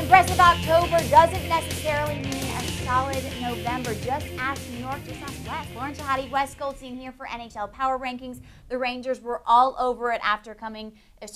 Aggressive October doesn't necessarily mean a solid November. Just ask New York, just ask Wes. Lauren Shehadi, Wes Goldstein here for NHL Power Rankings. The Rangers were all over it after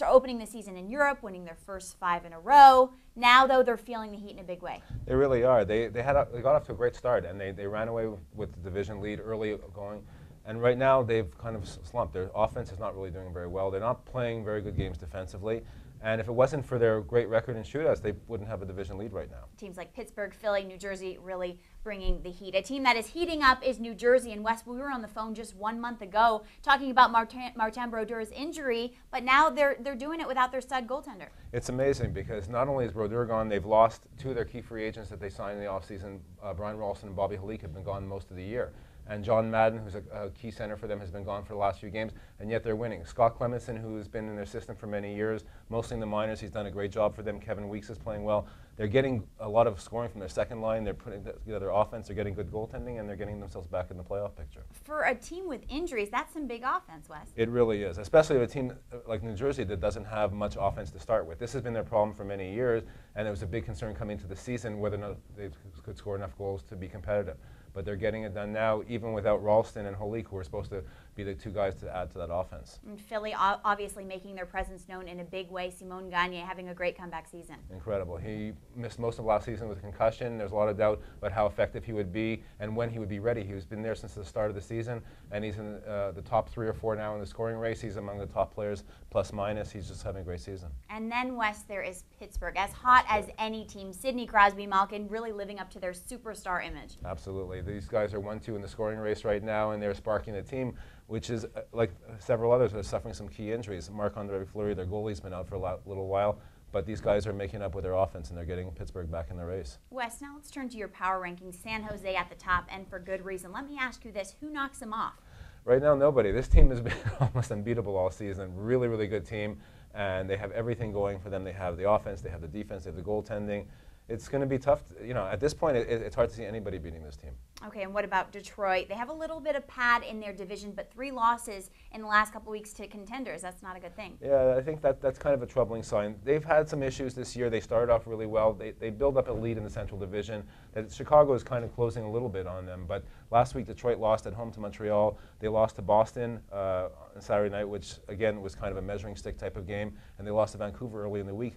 opening the season in Europe, winning their first 5 in a row. Now, though, they're feeling the heat in a big way. They really are. They got off to a great start, and they ran away with the division lead early going. And right now, they've kind of slumped. Their offense is not really doing very well. They're not playing very good games defensively. And if it wasn't for their great record in shootouts, they wouldn't have a division lead right now. Teams like Pittsburgh, Philly, New Jersey really bringing the heat. A team that is heating up is New Jersey. And Wes, we were on the phone just 1 month ago talking about Martin Brodeur's injury, but now they're doing it without their stud goaltender. It's amazing because not only is Brodeur gone, they've lost 2 of their key free agents that they signed in the offseason. Brian Ralston and Bobby Halik have been gone most of the year. And John Madden, who's a key center for them, has been gone for the last few games, and yet they're winning. Scott Clemenson, who's been in their system for many years, mostly in the minors, he's done a great job for them. Kevin Weeks is playing well. They're getting a lot of scoring from their second line. They're putting together offense. They're getting good goaltending, and they're getting themselves back in the playoff picture. For a team with injuries, that's some big offense, Wes. It really is, especially a team like New Jersey that doesn't have much offense to start with. This has been their problem for many years, and it was a big concern coming into the season whether or not they could score enough goals to be competitive. But they're getting it done now, even without Ralston and Halik, who are supposed to be the 2 guys to add to that offense. And Philly obviously making their presence known in a big way. Simon Gagne having a great comeback season. Incredible. He missed most of last season with a concussion. There's a lot of doubt about how effective he would be and when he would be ready. He's been there since the start of the season, and he's in the top 3 or 4 now in the scoring race. He's among the top players, plus minus. He's just having a great season. And then, Wes, there is Pittsburgh. As hot as any team. Sidney Crosby, Malkin really living up to their superstar image. Absolutely. These guys are 1-2 in the scoring race right now, and they're sparking the team, which is like several others that are suffering some key injuries. Marc-Andre Fleury, their goalie's been out for a little while, but these guys are making up with their offense, and they're getting Pittsburgh back in the race. Wes, now let's turn to your power rankings. San Jose at the top, and for good reason. Let me ask you this. Who knocks them off? Right now, nobody. This team has been almost unbeatable all season. Really, really good team, and they have everything going for them. They have the offense, they have the defense, they have the goaltending. It's going to be tough. At this point, it's hard to see anybody beating this team. Okay, and what about Detroit? They have a little bit of pad in their division, but 3 losses in the last couple weeks to contenders. That's not a good thing. Yeah, I think that's kind of a troubling sign. They've had some issues this year. They started off really well. They build up a lead in the Central Division. Chicago is kind of closing a little bit on them, but last week Detroit lost at home to Montreal. They lost to Boston on Saturday night, which again was kind of a measuring stick type of game, and they lost to Vancouver early in the week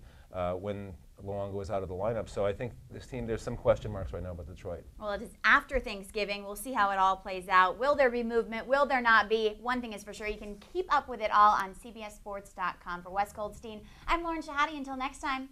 when Luongo was out of the lineup. So I think this team, there's some question marks right now about Detroit. Well, it is after Thanksgiving. We'll see how it all plays out. Will there be movement? Will there not be? One thing is for sure, you can keep up with it all on CBSSports.com. For Wes Goldstein, I'm Lauren Shehadi. Until next time.